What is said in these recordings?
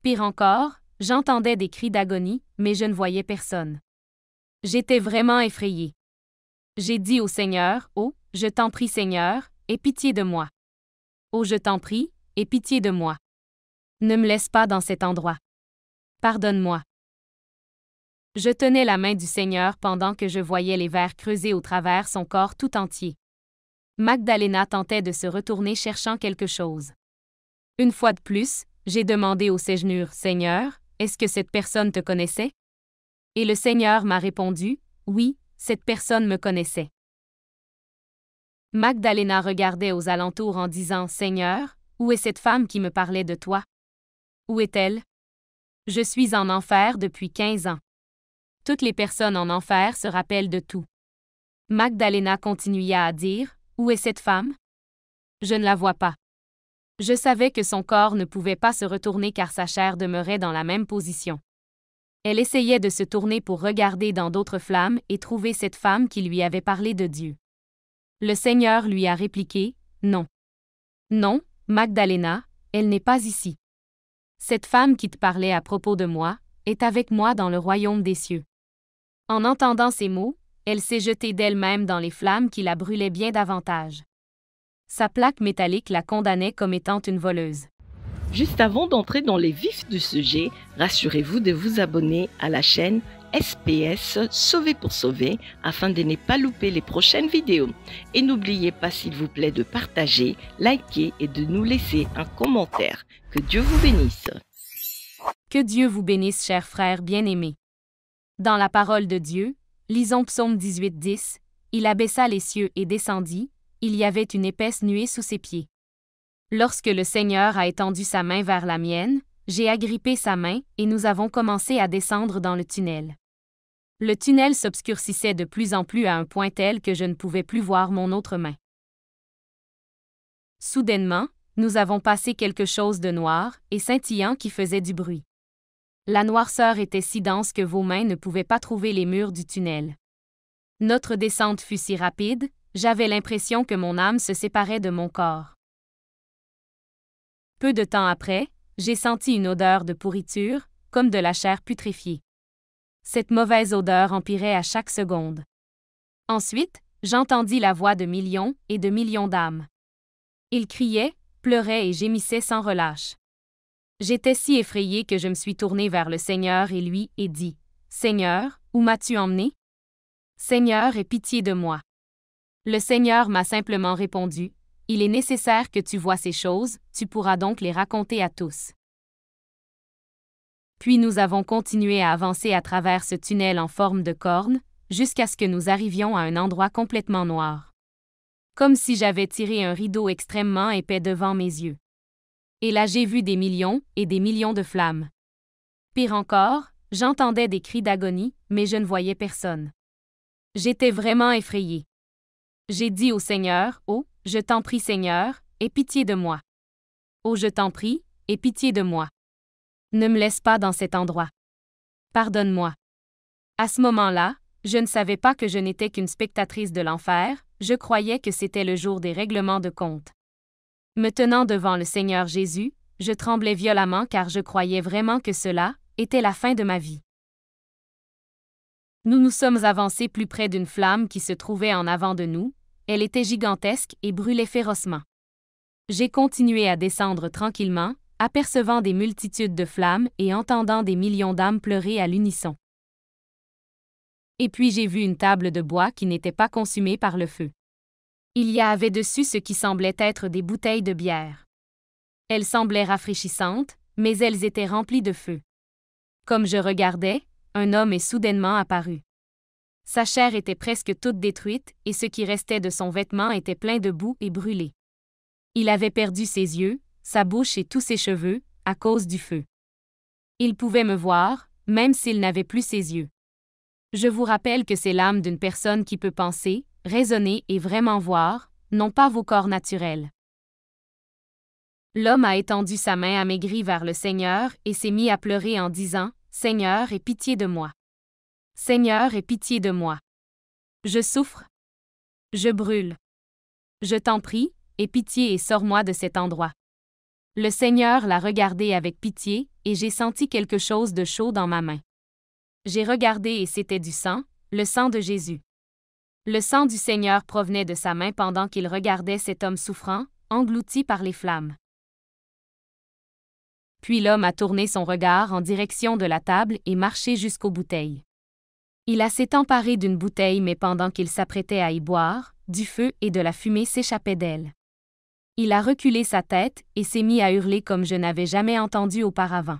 Pire encore, j'entendais des cris d'agonie, mais je ne voyais personne. J'étais vraiment effrayée. J'ai dit au Seigneur, « Oh, je t'en prie Seigneur, aie pitié de moi. Oh, je t'en prie, aie pitié de moi. Ne me laisse pas dans cet endroit. Pardonne-moi. » Je tenais la main du Seigneur pendant que je voyais les vers creuser au travers son corps tout entier. Magdalena tentait de se retourner cherchant quelque chose. Une fois de plus, j'ai demandé au Seigneur, « Seigneur, est-ce que cette personne te connaissait? » Et le Seigneur m'a répondu, « Oui, cette personne me connaissait. » Magdalena regardait aux alentours en disant, « Seigneur, où est cette femme qui me parlait de toi? Où est-elle? Je suis en enfer depuis 15 ans. » Toutes les personnes en enfer se rappellent de tout. Magdalena continua à dire, « Où est cette femme? Je ne la vois pas. » Je savais que son corps ne pouvait pas se retourner car sa chair demeurait dans la même position. Elle essayait de se tourner pour regarder dans d'autres flammes et trouver cette femme qui lui avait parlé de Dieu. Le Seigneur lui a répliqué, « Non. Non, Magdalena, elle n'est pas ici. Cette femme qui te parlait à propos de moi est avec moi dans le royaume des cieux. » En entendant ces mots, elle s'est jetée d'elle-même dans les flammes qui la brûlaient bien davantage. Sa plaque métallique la condamnait comme étant une voleuse. Juste avant d'entrer dans les vifs du sujet, rassurez-vous de vous abonner à la chaîne SPS Sauver pour Sauver afin de ne pas louper les prochaines vidéos. Et n'oubliez pas s'il vous plaît de partager, liker et de nous laisser un commentaire. Que Dieu vous bénisse. Que Dieu vous bénisse, chers frères bien-aimés. Dans la parole de Dieu, lisons Psaume 18:10, « Il abaissa les cieux et descendit, il y avait une épaisse nuée sous ses pieds. Lorsque le Seigneur a étendu sa main vers la mienne, j'ai agrippé sa main et nous avons commencé à descendre dans le tunnel. Le tunnel s'obscurcissait de plus en plus à un point tel que je ne pouvais plus voir mon autre main. Soudainement, nous avons passé quelque chose de noir et scintillant qui faisait du bruit. La noirceur était si dense que vos mains ne pouvaient pas trouver les murs du tunnel. Notre descente fut si rapide, j'avais l'impression que mon âme se séparait de mon corps. Peu de temps après, j'ai senti une odeur de pourriture, comme de la chair putréfiée. Cette mauvaise odeur empirait à chaque seconde. Ensuite, j'entendis la voix de millions et de millions d'âmes. Ils criaient, pleuraient et gémissaient sans relâche. J'étais si effrayé que je me suis tourné vers le Seigneur et lui ai dit, « Seigneur, où m'as-tu emmené? Seigneur, aie pitié de moi. » Le Seigneur m'a simplement répondu, « Il est nécessaire que tu vois ces choses, tu pourras donc les raconter à tous. » Puis nous avons continué à avancer à travers ce tunnel en forme de corne, jusqu'à ce que nous arrivions à un endroit complètement noir. Comme si j'avais tiré un rideau extrêmement épais devant mes yeux. Et là j'ai vu des millions et des millions de flammes. Pire encore, j'entendais des cris d'agonie, mais je ne voyais personne. J'étais vraiment effrayé. J'ai dit au Seigneur, « Oh, je t'en prie Seigneur, aie pitié de moi. Oh, je t'en prie, aie pitié de moi. Ne me laisse pas dans cet endroit. Pardonne-moi. » À ce moment-là, je ne savais pas que je n'étais qu'une spectatrice de l'enfer, je croyais que c'était le jour des règlements de compte. Me tenant devant le Seigneur Jésus, je tremblais violemment car je croyais vraiment que cela était la fin de ma vie. Nous nous sommes avancés plus près d'une flamme qui se trouvait en avant de nous, elle était gigantesque et brûlait férocement. J'ai continué à descendre tranquillement, apercevant des multitudes de flammes et entendant des millions d'âmes pleurer à l'unisson. Et puis j'ai vu une table de bois qui n'était pas consumée par le feu. Il y avait dessus ce qui semblait être des bouteilles de bière. Elles semblaient rafraîchissantes, mais elles étaient remplies de feu. Comme je regardais, un homme est soudainement apparu. Sa chair était presque toute détruite et ce qui restait de son vêtement était plein de boue et brûlé. Il avait perdu ses yeux, sa bouche et tous ses cheveux, à cause du feu. Il pouvait me voir, même s'il n'avait plus ses yeux. Je vous rappelle que c'est l'âme d'une personne qui peut penser, raisonner et vraiment voir, non pas vos corps naturels. L'homme a étendu sa main amaigrie vers le Seigneur et s'est mis à pleurer en disant, « Seigneur, aie pitié de moi. Seigneur, aie pitié de moi. Je souffre. Je brûle. Je t'en prie, aie pitié et sors-moi de cet endroit. » Le Seigneur l'a regardé avec pitié, et j'ai senti quelque chose de chaud dans ma main. J'ai regardé et c'était du sang, le sang de Jésus. Le sang du Seigneur provenait de sa main pendant qu'il regardait cet homme souffrant, englouti par les flammes. Puis l'homme a tourné son regard en direction de la table et marché jusqu'aux bouteilles. Il s'est emparé d'une bouteille mais pendant qu'il s'apprêtait à y boire, du feu et de la fumée s'échappaient d'elle. Il a reculé sa tête et s'est mis à hurler comme je n'avais jamais entendu auparavant.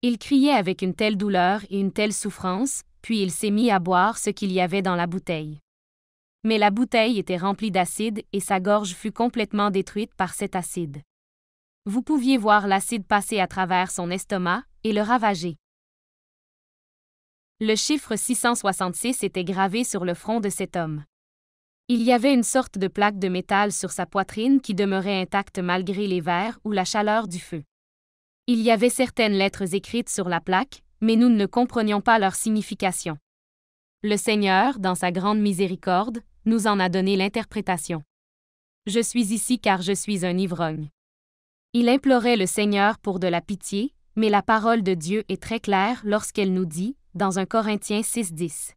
Il criait avec une telle douleur et une telle souffrance, puis il s'est mis à boire ce qu'il y avait dans la bouteille. Mais la bouteille était remplie d'acide et sa gorge fut complètement détruite par cet acide. Vous pouviez voir l'acide passer à travers son estomac et le ravager. Le chiffre 666 était gravé sur le front de cet homme. Il y avait une sorte de plaque de métal sur sa poitrine qui demeurait intacte malgré les verres ou la chaleur du feu. Il y avait certaines lettres écrites sur la plaque, mais nous ne comprenions pas leur signification. Le Seigneur, dans sa grande miséricorde, nous en a donné l'interprétation. Je suis ici car je suis un ivrogne. Il implorait le Seigneur pour de la pitié, mais la parole de Dieu est très claire lorsqu'elle nous dit, dans 1 Corinthiens 6:10.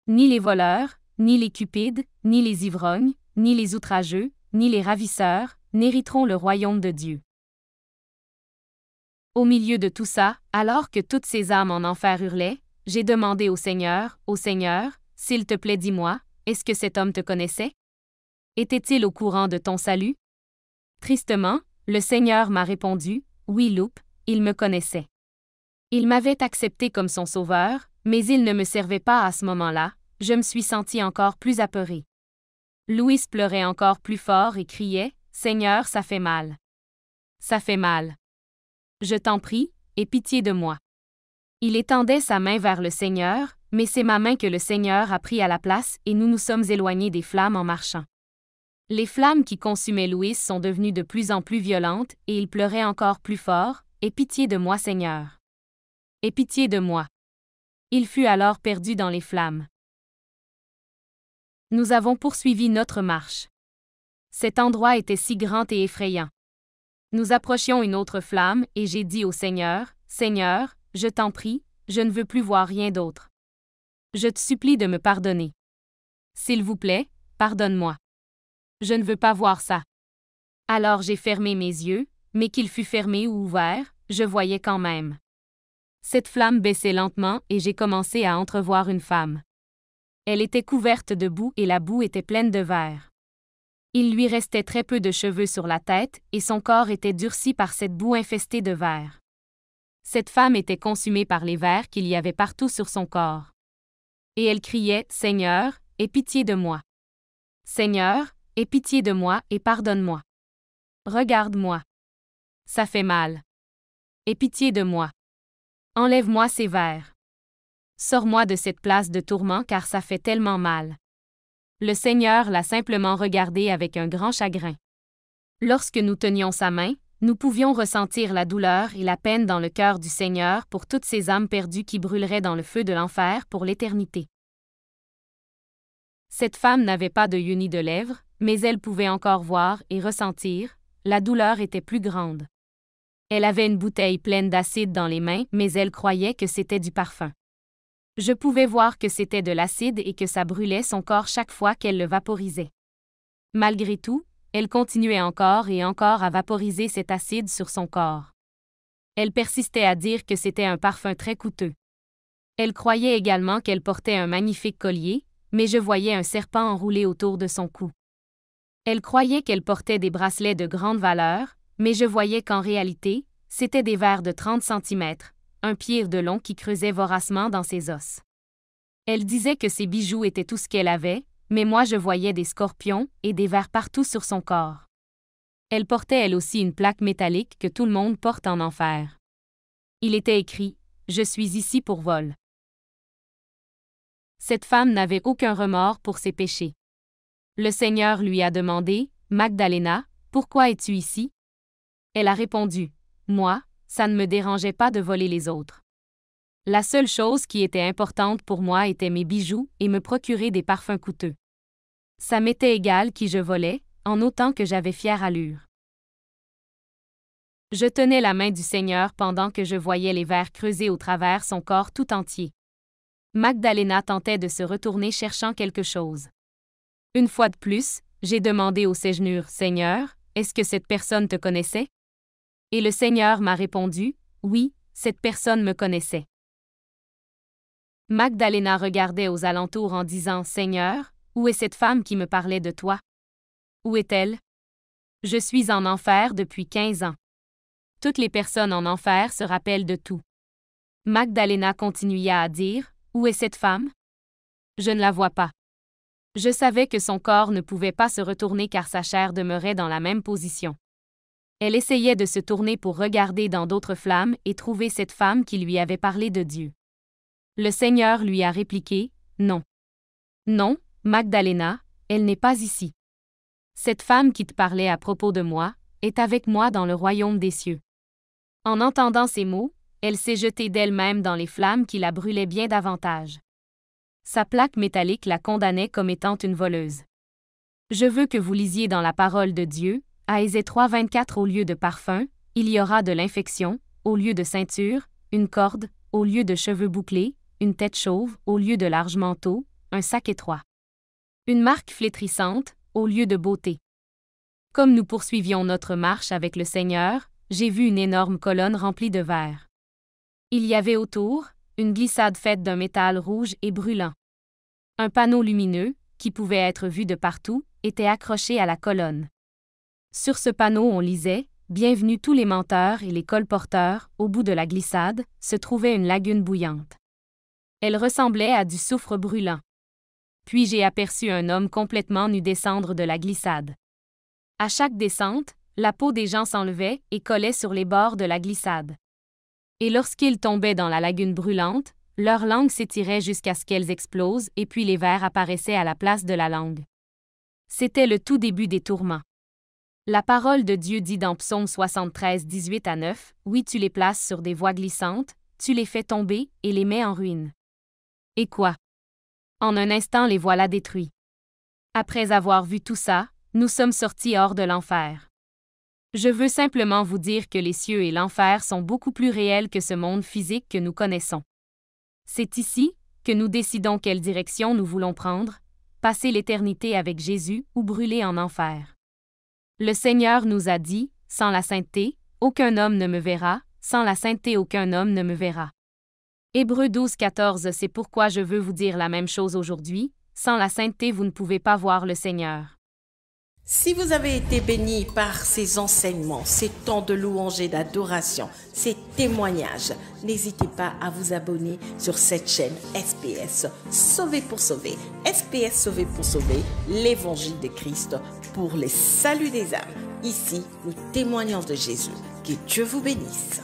Ni les voleurs, ni les cupides, ni les ivrognes, ni les outrageux, ni les ravisseurs, n'hériteront le royaume de Dieu. Au milieu de tout ça, alors que toutes ces âmes en enfer hurlaient, j'ai demandé au Seigneur, s'il te plaît dis-moi, est-ce que cet homme te connaissait? Était-il au courant de ton salut? Tristement, le Seigneur m'a répondu, oui Loup, il me connaissait. Il m'avait accepté comme son sauveur, mais il ne me servait pas à ce moment-là, je me suis senti encore plus apeuré. Louis pleurait encore plus fort et criait, Seigneur, ça fait mal. Ça fait mal. Je t'en prie, aie pitié de moi. Il étendait sa main vers le Seigneur, mais c'est ma main que le Seigneur a pris à la place et nous nous sommes éloignés des flammes en marchant. Les flammes qui consumaient Louis sont devenues de plus en plus violentes et il pleurait encore plus fort, aie pitié de moi Seigneur. Aie pitié de moi. Il fut alors perdu dans les flammes. Nous avons poursuivi notre marche. Cet endroit était si grand et effrayant. Nous approchions une autre flamme et j'ai dit au Seigneur, Seigneur, je t'en prie, je ne veux plus voir rien d'autre. Je te supplie de me pardonner. S'il vous plaît, pardonne-moi. Je ne veux pas voir ça. Alors j'ai fermé mes yeux, mais qu'ils fût fermé ou ouvert, je voyais quand même. Cette flamme baissait lentement et j'ai commencé à entrevoir une femme. Elle était couverte de boue et la boue était pleine de vers. Il lui restait très peu de cheveux sur la tête et son corps était durci par cette boue infestée de vers. Cette femme était consumée par les vers qu'il y avait partout sur son corps. Et elle criait, Seigneur, aie pitié de moi. Seigneur, aie pitié de moi et pardonne-moi. Regarde-moi. Ça fait mal. Aie pitié de moi. Enlève-moi ces vers. Sors-moi de cette place de tourment car ça fait tellement mal. Le Seigneur l'a simplement regardé avec un grand chagrin. Lorsque nous tenions sa main, nous pouvions ressentir la douleur et la peine dans le cœur du Seigneur pour toutes ces âmes perdues qui brûleraient dans le feu de l'enfer pour l'éternité. Cette femme n'avait pas de yeux ni de lèvres, mais elle pouvait encore voir et ressentir, la douleur était plus grande. Elle avait une bouteille pleine d'acide dans les mains, mais elle croyait que c'était du parfum. Je pouvais voir que c'était de l'acide et que ça brûlait son corps chaque fois qu'elle le vaporisait. Malgré tout, elle continuait encore et encore à vaporiser cet acide sur son corps. Elle persistait à dire que c'était un parfum très coûteux. Elle croyait également qu'elle portait un magnifique collier, mais je voyais un serpent enroulé autour de son cou. Elle croyait qu'elle portait des bracelets de grande valeur, mais je voyais qu'en réalité, c'était des vers de 30 cm, un pied de long qui creusait voracement dans ses os. Elle disait que ses bijoux étaient tout ce qu'elle avait, mais moi je voyais des scorpions et des vers partout sur son corps. Elle portait elle aussi une plaque métallique que tout le monde porte en enfer. Il était écrit « Je suis ici pour vol ». Cette femme n'avait aucun remords pour ses péchés. Le Seigneur lui a demandé « Magdalena, pourquoi es-tu ici ?» Elle a répondu « Moi, ça ne me dérangeait pas de voler les autres. La seule chose qui était importante pour moi était mes bijoux et me procurer des parfums coûteux. Ça m'était égal qui je volais, en autant que j'avais fière allure. Je tenais la main du Seigneur pendant que je voyais les vers creuser au travers son corps tout entier. Magdalena tentait de se retourner cherchant quelque chose. Une fois de plus, j'ai demandé au Seigneur, « Seigneur, est-ce que cette personne te connaissait? » Et le Seigneur m'a répondu, « Oui, cette personne me connaissait. » Magdalena regardait aux alentours en disant, « Seigneur, où est cette femme qui me parlait de toi? Où est-elle? Je suis en enfer depuis 15 ans. » Toutes les personnes en enfer se rappellent de tout. Magdalena continua à dire, « Où est cette femme? Je ne la vois pas. » Je savais que son corps ne pouvait pas se retourner car sa chair demeurait dans la même position. Elle essayait de se tourner pour regarder dans d'autres flammes et trouver cette femme qui lui avait parlé de Dieu. Le Seigneur lui a répliqué, « Non. Non, Magdalena, elle n'est pas ici. Cette femme qui te parlait à propos de moi est avec moi dans le royaume des cieux. » En entendant ces mots, elle s'est jetée d'elle-même dans les flammes qui la brûlaient bien davantage. Sa plaque métallique la condamnait comme étant une voleuse. Je veux que vous lisiez dans la parole de Dieu, à Ésée 3:24 au lieu de parfum, il y aura de l'infection, au lieu de ceinture, une corde, au lieu de cheveux bouclés, une tête chauve, au lieu de large manteau, un sac étroit. Une marque flétrissante, au lieu de beauté. Comme nous poursuivions notre marche avec le Seigneur, j'ai vu une énorme colonne remplie de verre. Il y avait autour une glissade faite d'un métal rouge et brûlant. Un panneau lumineux, qui pouvait être vu de partout, était accroché à la colonne. Sur ce panneau on lisait « Bienvenue tous les menteurs et les colporteurs, au bout de la glissade, se trouvait une lagune bouillante. » Elle ressemblait à du soufre brûlant. Puis j'ai aperçu un homme complètement nu descendre de la glissade. À chaque descente, la peau des gens s'enlevait et collait sur les bords de la glissade. Et lorsqu'ils tombaient dans la lagune brûlante, leur langue s'étirait jusqu'à ce qu'elles explosent et puis les vers apparaissaient à la place de la langue. C'était le tout début des tourments. La parole de Dieu dit dans Psaume 73, 18-9, « Oui, tu les places sur des voies glissantes, tu les fais tomber et les mets en ruine. » Et quoi? En un instant les voilà détruits. Après avoir vu tout ça, nous sommes sortis hors de l'enfer. Je veux simplement vous dire que les cieux et l'enfer sont beaucoup plus réels que ce monde physique que nous connaissons. C'est ici que nous décidons quelle direction nous voulons prendre, passer l'éternité avec Jésus ou brûler en enfer. Le Seigneur nous a dit, « Sans la sainteté, aucun homme ne me verra, sans la sainteté aucun homme ne me verra. » Hébreux 12, 14 C'est pourquoi je veux vous dire la même chose aujourd'hui, sans la sainteté vous ne pouvez pas voir le Seigneur. Si vous avez été béni par ces enseignements, ces temps de louange et d'adoration, ces témoignages, n'hésitez pas à vous abonner sur cette chaîne SPS Sauvé pour sauver. SPS Sauvé pour sauver, l'évangile de Christ pour les saluts des âmes. Ici, nous témoignons de Jésus. Que Dieu vous bénisse.